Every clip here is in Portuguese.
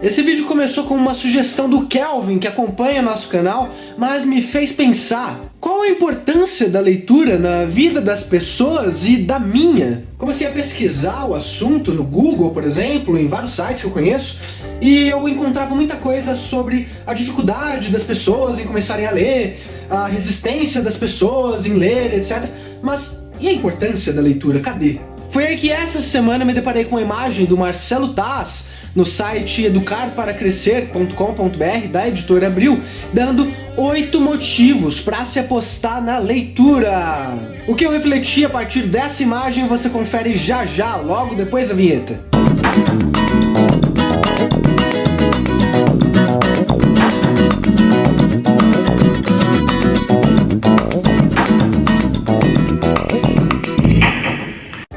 Esse vídeo começou com uma sugestão do Kelvin, que acompanha nosso canal, mas me fez pensar qual a importância da leitura na vida das pessoas e da minha. Comecei a pesquisar o assunto no Google, por exemplo, em vários sites que eu conheço, e eu encontrava muita coisa sobre a dificuldade das pessoas em começarem a ler, a resistência das pessoas em ler, etc. Mas e a importância da leitura? Cadê? Foi aí que essa semana me deparei com a imagem do Marcelo Taz, no site educarparacrescer.com.br da editora Abril, dando 8 motivos para se apostar na leitura. O que eu refleti a partir dessa imagem você confere já já, logo depois da vinheta.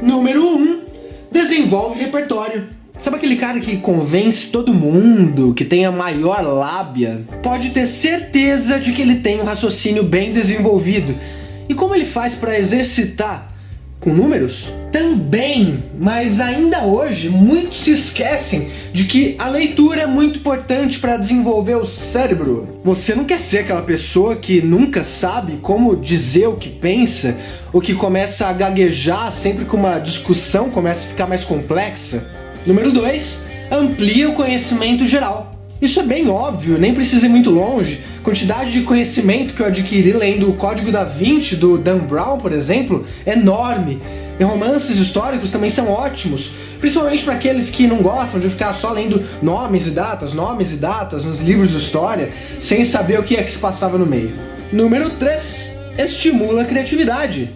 Número 1. Desenvolve repertório. Sabe aquele cara que convence todo mundo, que tem a maior lábia? Pode ter certeza de que ele tem um raciocínio bem desenvolvido. E como ele faz para exercitar? Com números? Também, mas ainda hoje muitos se esquecem de que a leitura é muito importante para desenvolver o cérebro. Você não quer ser aquela pessoa que nunca sabe como dizer o que pensa, ou que começa a gaguejar sempre que uma discussão começa a ficar mais complexa? Número 2. Amplia o conhecimento geral. Isso é bem óbvio, nem precisa ir muito longe. A quantidade de conhecimento que eu adquiri lendo o Código da Vinci, do Dan Brown, por exemplo, é enorme. E romances históricos também são ótimos, principalmente para aqueles que não gostam de ficar só lendo nomes e datas nos livros de história, sem saber o que é que se passava no meio. Número 3. Estimula a criatividade.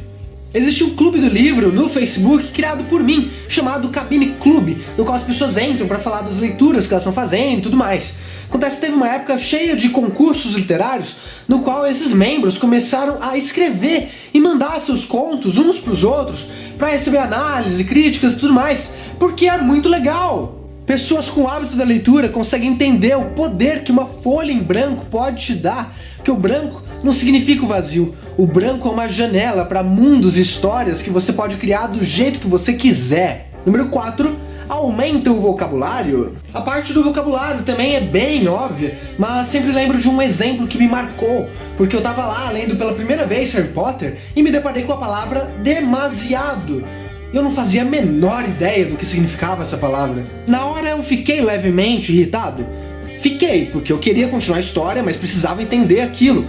Existe um clube do livro no Facebook criado por mim, chamado Cabine Clube, no qual as pessoas entram para falar das leituras que elas estão fazendo e tudo mais. Acontece que teve uma época cheia de concursos literários, no qual esses membros começaram a escrever e mandar seus contos uns para os outros, para receber análise, críticas e tudo mais, porque é muito legal. Pessoas com o hábito da leitura conseguem entender o poder que uma folha em branco pode te dar, porque o branco não significa o vazio. O branco é uma janela para mundos e histórias que você pode criar do jeito que você quiser. Número 4. Aumenta o vocabulário. A parte do vocabulário também é bem óbvia, mas sempre lembro de um exemplo que me marcou, porque eu tava lá lendo pela primeira vez Harry Potter e me deparei com a palavra demasiado. Eu não fazia a menor ideia do que significava essa palavra. Na hora eu fiquei levemente irritado. Fiquei, porque eu queria continuar a história, mas precisava entender aquilo.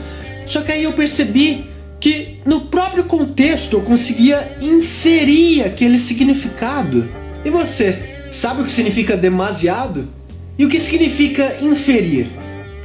Só que aí eu percebi que no próprio contexto eu conseguia inferir aquele significado. E você, sabe o que significa demasiado? E o que significa inferir?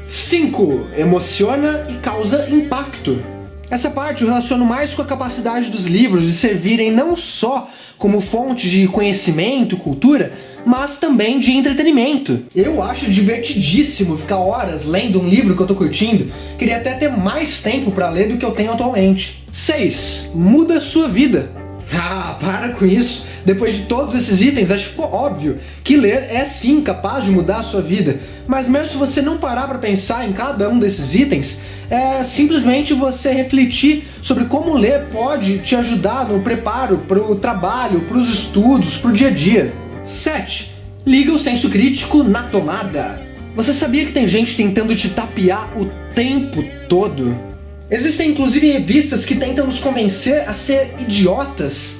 5. Emociona e causa impacto. Essa parte eu relaciono mais com a capacidade dos livros de servirem não só como fonte de conhecimento, cultura, mas também de entretenimento. Eu acho divertidíssimo ficar horas lendo um livro que eu tô curtindo. Queria até ter mais tempo para ler do que eu tenho atualmente. 6. Muda a sua vida. Ah, para com isso. Depois de todos esses itens, acho óbvio que ler é sim capaz de mudar a sua vida. Mas mesmo se você não parar para pensar em cada um desses itens, é simplesmente você refletir sobre como ler pode te ajudar no preparo para o trabalho, para os estudos, para o dia a dia. 7. Liga o senso crítico na tomada. Você sabia que tem gente tentando te tapear o tempo todo? Existem inclusive revistas que tentam nos convencer a ser idiotas.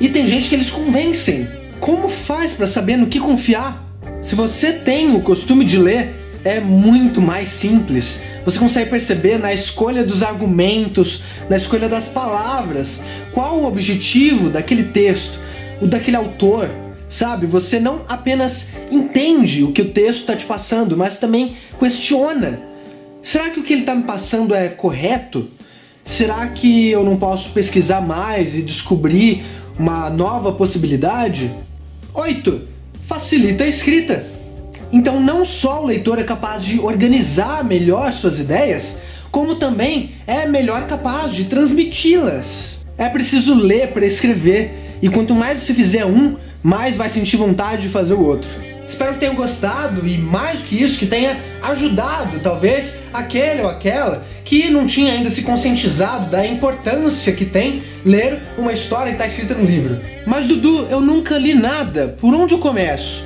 E tem gente que eles convencem. Como faz para saber no que confiar? Se você tem o costume de ler, é muito mais simples. Você consegue perceber na escolha dos argumentos, na escolha das palavras, qual o objetivo daquele texto, o daquele autor. Sabe, você não apenas entende o que o texto está te passando, mas também questiona. Será que o que ele está me passando é correto? Será que eu não posso pesquisar mais e descobrir uma nova possibilidade? 8. Facilita a escrita. Então não só o leitor é capaz de organizar melhor suas ideias, como também é melhor capaz de transmiti-las. É preciso ler para escrever, e quanto mais você fizer um, mais vai sentir vontade de fazer o outro. Espero que tenham gostado e, mais do que isso, que tenha ajudado, talvez, aquele ou aquela que não tinha ainda se conscientizado da importância que tem ler uma história que está escrita no livro. Mas, Dudu, eu nunca li nada. Por onde eu começo?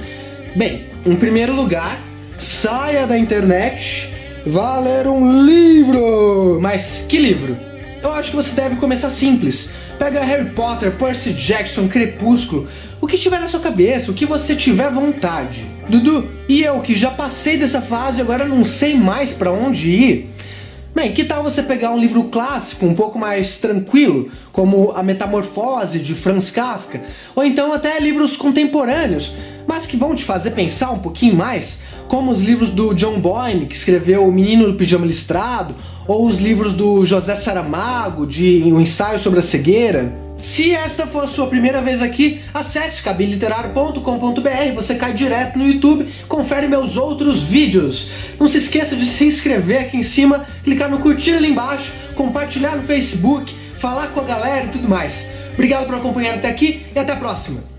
Bem, em primeiro lugar, saia da internet, vá ler um livro. Mas que livro? Eu acho que você deve começar simples. Pega Harry Potter, Percy Jackson, Crepúsculo, o que tiver na sua cabeça, o que você tiver vontade. Dudu, e eu que já passei dessa fase e agora não sei mais pra onde ir? Bem, que tal você pegar um livro clássico um pouco mais tranquilo, como A Metamorfose de Franz Kafka, ou então até livros contemporâneos, mas que vão te fazer pensar um pouquinho mais, como os livros do John Boyne, que escreveu O Menino do Pijama Listrado, ou os livros do José Saramago, de Um Ensaio sobre a Cegueira. Se esta for a sua primeira vez aqui, acesse cabinliterário.com.br, você cai direto no YouTube, confere meus outros vídeos. Não se esqueça de se inscrever aqui em cima, clicar no curtir ali embaixo, compartilhar no Facebook, falar com a galera e tudo mais. Obrigado por acompanhar até aqui e até a próxima!